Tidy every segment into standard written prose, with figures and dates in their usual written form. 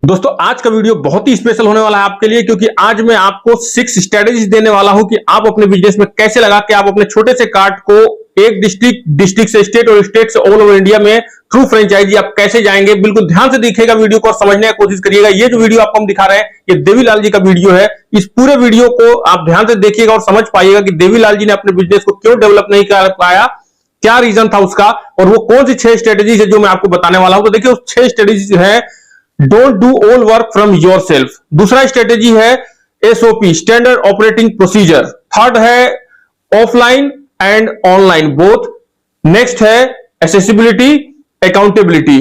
दोस्तों आज का वीडियो बहुत ही स्पेशल होने वाला है आपके लिए, क्योंकि आज मैं आपको 6 स्ट्रेटेजीज देने वाला हूं कि आप अपने बिजनेस में कैसे लगा के आप अपने छोटे से कार्ट को एक डिस्ट्रिक्ट से स्टेट और स्टेट से ऑल ओवर इंडिया में थ्रू फ्रेंचाइजी आप कैसे जाएंगे। बिल्कुल ध्यान से देखिएगा वीडियो को और समझने की कोशिश करिएगा। ये जो वीडियो आपको हम दिखा रहे हैं ये देवीलाल जी का वीडियो है। इस पूरे वीडियो को आप ध्यान से देखिएगा और समझ पाइएगा कि देवीलाल जी ने अपने बिजनेस को क्यों डेवलप नहीं कर पाया, क्या रीजन था उसका, और वो कौन सी 6 स्ट्रेटेजीज है जो मैं आपको बताने वाला हूं। तो देखिए उस 6 स्ट्रेटेजीज है don't do all work from your self. दूसरा स्ट्रेटेजी है SOP standard operating procedure. Third है offline and online both. Next है एसेसिबिलिटी अकाउंटेबिलिटी।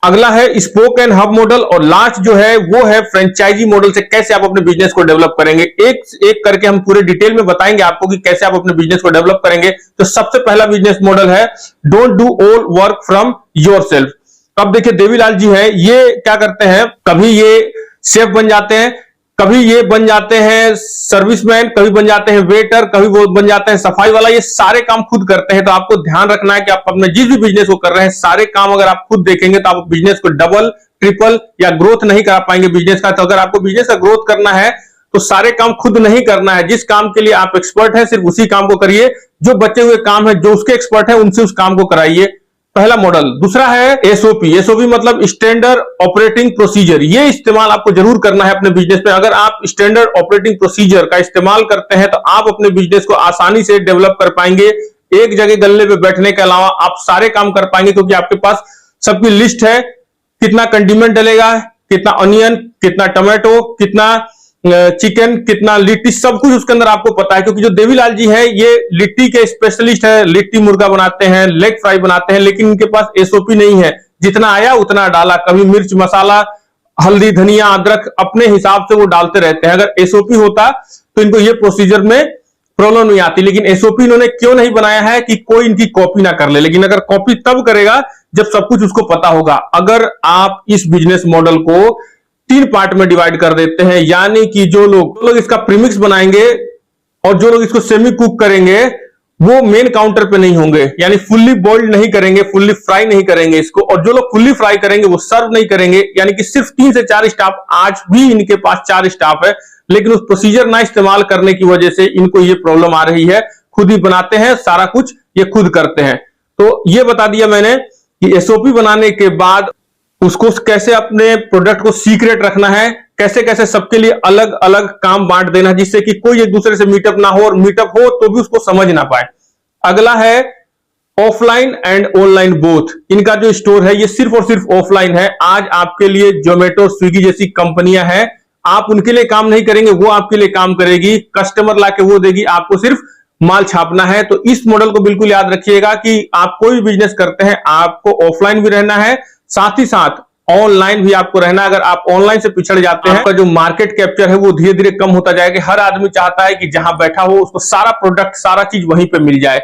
अगला है स्पोक एंड हब मॉडल, और लास्ट जो है वो है फ्रेंचाइजी मॉडल से कैसे आप अपने बिजनेस को डेवलप करेंगे। एक एक करके हम पूरे डिटेल में बताएंगे आपको कि कैसे आप अपने बिजनेस को डेवलप करेंगे। तो सबसे पहला बिजनेस मॉडल है don't do all work from your self. अब देखिए देवीलाल जी है, ये क्या करते हैं, कभी ये शेफ बन जाते हैं, कभी ये बन जाते हैं सर्विसमैन, कभी बन जाते हैं वेटर, कभी वो बन जाते हैं सफाई वाला। ये सारे काम खुद करते हैं। तो आपको ध्यान रखना है कि आप अपने जिस भी बिजनेस को कर रहे हैं सारे काम अगर आप खुद देखेंगे तो आप बिजनेस को डबल ट्रिपल या ग्रोथ नहीं करा पाएंगे बिजनेस का। तो अगर आपको बिजनेस का ग्रोथ करना है तो सारे काम खुद नहीं करना है। जिस काम के लिए आप एक्सपर्ट हैं सिर्फ उसी काम को करिए। जो बचे हुए काम है जो उसके एक्सपर्ट है उनसे उस काम को कराइए। पहला मॉडल। दूसरा है एसओपी। एसओपी मतलब स्टैंडर्ड ऑपरेटिंग प्रोसीजर। ये इस्तेमाल आपको जरूर करना है अपने बिजनेस में। अगर आप स्टैंडर्ड ऑपरेटिंग प्रोसीजर का इस्तेमाल करते हैं तो आप अपने बिजनेस को आसानी से डेवलप कर पाएंगे। एक जगह गल्ले पे बैठने के अलावा आप सारे काम कर पाएंगे, क्योंकि आपके पास सबकी लिस्ट है। कितना कंडीमेंट डलेगा, कितना ऑनियन, कितना टमाटो, कितना चिकन, कितना लिट्टी, सब कुछ उसके अंदर आपको पता है। क्योंकि जो देवीलाल जी है ये लिट्टी के स्पेशलिस्ट है। लिट्टी मुर्गा बनाते हैं, लेग फ्राई बनाते हैं, लेकिन इनके पास एसओपी नहीं है। जितना आया उतना डाला। कभी मिर्च मसाला हल्दी धनिया अदरक अपने हिसाब से वो डालते रहते हैं। अगर एसओपी होता तो इनको ये प्रोसीजर में प्रॉब्लम नहीं आती। लेकिन एसओपी इन्होंने क्यों नहीं बनाया है कि कोई इनकी कॉपी ना कर ले। लेकिन अगर कॉपी तब करेगा जब सब कुछ उसको पता होगा। अगर आप इस बिजनेस मॉडल को 3 पार्ट में डिवाइड कर देते हैं, यानी कि जो लोग इसका प्रीमिक्स बनाएंगे और जो लोग इसको सेमी कुक करेंगे वो मेन काउंटर पे नहीं होंगे, यानी फुल्ली बॉइल्ड नहीं करेंगे, फुल्ली फ्राई नहीं करेंगे इसको। और जो लोग फुल्ली फ्राई करेंगे वो सर्व नहीं करेंगे। यानी कि सिर्फ 3 से 4 स्टाफ, आज भी इनके पास 4 स्टाफ है, लेकिन उस प्रोसीजर ना इस्तेमाल करने की वजह से इनको ये प्रॉब्लम आ रही है। खुद ही बनाते हैं, सारा कुछ ये खुद करते हैं। तो ये बता दिया मैंने कि एसओपी बनाने के बाद उसको कैसे अपने प्रोडक्ट को सीक्रेट रखना है, कैसे कैसे सबके लिए अलग अलग काम बांट देना, जिससे कि कोई एक दूसरे से मीटअप ना हो, और मीटअप हो तो भी उसको समझ ना पाए। अगला है ऑफलाइन एंड ऑनलाइन बोथ। इनका जो स्टोर है ये सिर्फ और सिर्फ ऑफलाइन है। आज आपके लिए जोमेटो स्विगी जैसी कंपनियां हैं, आप उनके लिए काम नहीं करेंगे, वो आपके लिए काम करेगी। कस्टमर लाके वो देगी, आपको सिर्फ माल छापना है। तो इस मॉडल को बिल्कुल याद रखिएगा कि आप कोई भी बिजनेस करते हैं आपको ऑफलाइन भी रहना है, साथ ही साथ ऑनलाइन भी आपको रहना। अगर आप ऑनलाइन से पिछड़ जाते हैं, आपका जो मार्केट कैप्चर है वो धीरे धीरे कम होता जाएगा। हर आदमी चाहता है कि जहां बैठा हो उसको सारा प्रोडक्ट सारा चीज वहीं पे मिल जाए।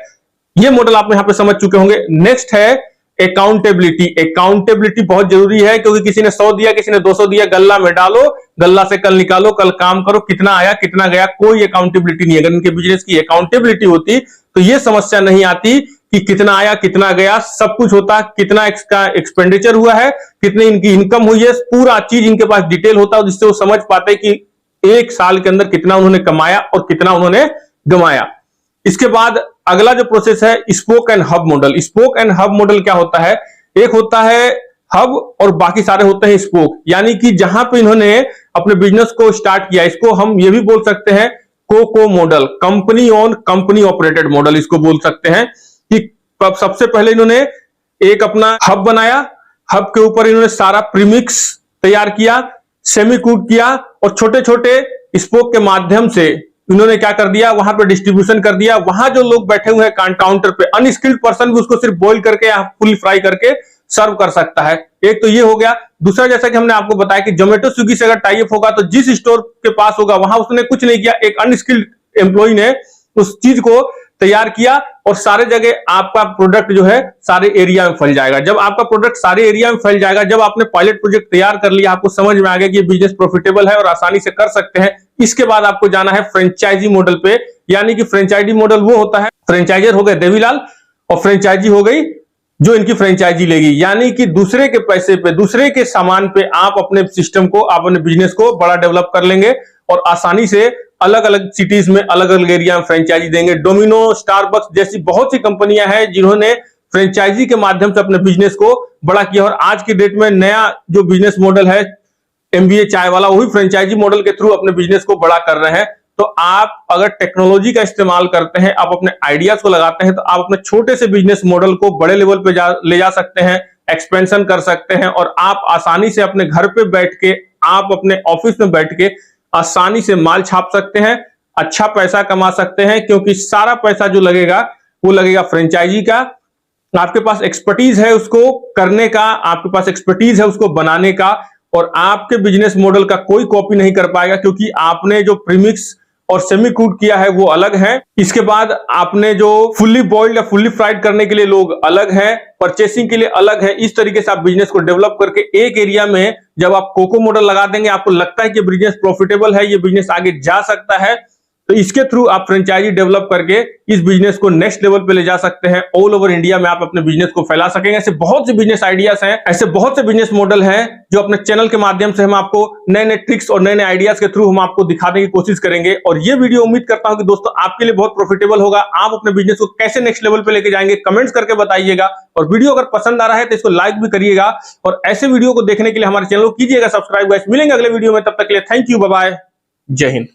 ये मॉडल आप यहां पे समझ चुके होंगे। नेक्स्ट है अकाउंटेबिलिटी। अकाउंटेबिलिटी बहुत जरूरी है, क्योंकि किसी ने 100 दिया, किसी ने 200 दिया, गल्ला में डालो, गल्ला से कल निकालो, कल काम करो, कितना आया कितना गया, कोई अकाउंटेबिलिटी नहीं है। अगर इनके बिजनेस की अकाउंटेबिलिटी होती तो ये समस्या नहीं आती कि कितना आया कितना गया, सब कुछ होता। कितना इसका एक्सपेंडिचर हुआ है, कितनी इनकी इनकम हुई है, पूरा चीज इनके पास डिटेल होता है, जिससे वो समझ पाते कि एक साल के अंदर कितना उन्होंने कमाया और कितना उन्होंने गंवाया। इसके बाद अगला जो प्रोसेस है spoke and hub model. Spoke and hub model क्या होता है, एक होता है हब और बाकी सारे होते हैं स्पोक। यानी कि जहां पे इन्होंने अपने बिजनेस को स्टार्ट किया, इसको हम ये भी बोल सकते हैं COCO model, company own company operated model इसको बोल सकते हैं। कि सबसे पहले इन्होंने एक अपना हब बनाया, हब के ऊपर इन्होंने सारा प्रीमिक्स तैयार किया, सेमी कुक किया, और छोटे छोटे स्पोक के माध्यम से इन्होंने क्या कर दिया, वहां पे डिस्ट्रीब्यूशन कर दिया। वहां जो लोग बैठे हुए हैं काउंटर पे, अनस्किल्ड पर्सन भी उसको सिर्फ बॉईल करके या फुल फ्राई करके सर्व कर सकता है। एक तो ये हो गया। दूसरा, जैसा कि हमने आपको बताया कि जोमेटो स्विगी से अगर टाई अप होगा तो जिस स्टोर के पास होगा वहां उसने कुछ नहीं किया, एक अनस्किल्ड एम्प्लॉय ने उस चीज को तैयार किया और सारे जगह आपका प्रोडक्ट जो है सारे एरिया में फैल जाएगा। जब आपका प्रोडक्ट सारे एरिया में फैल जाएगा, जब आपने पायलट प्रोजेक्ट तैयार कर लिया, आपको समझ में आ गया कि ये बिजनेस प्रॉफिटेबल है और आसानी से कर सकते हैं, इसके बाद आपको जाना है फ्रेंचाइजी मॉडल पे। यानी कि फ्रेंचाइजी मॉडल वो होता है, फ्रेंचाइजर हो गए देवीलाल और फ्रेंचाइजी हो गई जो इनकी फ्रेंचाइजी लेगी, यानी कि दूसरे के पैसे पे, दूसरे के सामान पे आप अपने सिस्टम को, आप अपने बिजनेस को बड़ा डेवलप कर लेंगे और आसानी से अलग अलग सिटीज में, अलग अलग एरिया में फ्रेंचाइजी देंगे। डोमिनो, स्टारबक्स जैसी बहुत सी कंपनियां हैं जिन्होंने फ्रेंचाइजी के माध्यम से अपने बिजनेस को बड़ा किया। और आज की डेट में नया जो बिजनेस मॉडल है MBA चाय वाला, वही फ्रेंचाइजी मॉडल के थ्रू अपने बिजनेस को बड़ा कर रहे हैं। तो आप अगर टेक्नोलॉजी का इस्तेमाल करते हैं, आप अपने आइडियाज को लगाते हैं, तो आप अपने छोटे से बिजनेस मॉडल को बड़े लेवल पे ले जा सकते हैं, एक्सपेंशन कर सकते हैं और आप आसानी से अपने घर पे बैठ के, आप अपने ऑफिस में बैठ के आसानी से माल छाप सकते हैं, अच्छा पैसा कमा सकते हैं, क्योंकि सारा पैसा जो लगेगा वो लगेगा फ्रेंचाइजी का। आपके पास एक्सपर्टीज है उसको करने का, आपके पास एक्सपर्टीज है उसको बनाने का, और आपके बिजनेस मॉडल का कोई कॉपी नहीं कर पाएगा, क्योंकि आपने जो प्रीमिक्स और सेमी कुक्ड किया है वो अलग है। इसके बाद आपने जो फुल्ली बॉइल्ड या फुल्ली फ्राइड करने के लिए लोग अलग है, परचेसिंग के लिए अलग है। इस तरीके से आप बिजनेस को डेवलप करके एक एरिया में जब आप कोको मॉडल लगा देंगे, आपको लगता है कि बिजनेस प्रॉफिटेबल है, ये बिजनेस आगे जा सकता है, तो इसके थ्रू आप फ्रेंचाइजी डेवलप करके इस बिजनेस को नेक्स्ट लेवल पे ले जा सकते हैं। ऑल ओवर इंडिया में आप अपने बिजनेस को फैला सकेंगे। ऐसे बहुत से बिजनेस आइडियाज हैं, ऐसे बहुत से बिजनेस मॉडल हैं जो अपने चैनल के माध्यम से हम आपको नए नए ट्रिक्स और नए नए आइडियाज के थ्रू हम आपको दिखाने की कोशिश करेंगे। और ये वीडियो उम्मीद करता हूं कि दोस्तों आपके लिए बहुत प्रॉफिटेबल होगा। आप अपने बिजनेस को कैसे नेक्स्ट लेवल पे लेके जाएंगे, कमेंट्स करके बताइएगा। और वीडियो अगर पसंद आ रहा है तो इसको लाइक भी करिएगा, और ऐसे वीडियो को देखने के लिए हमारे चैनल को कीजिएगा सब्सक्राइब। मिलेंगे अगले वीडियो में, तब तक के लिए थैंक यू, बाय बाय, जय हिंद।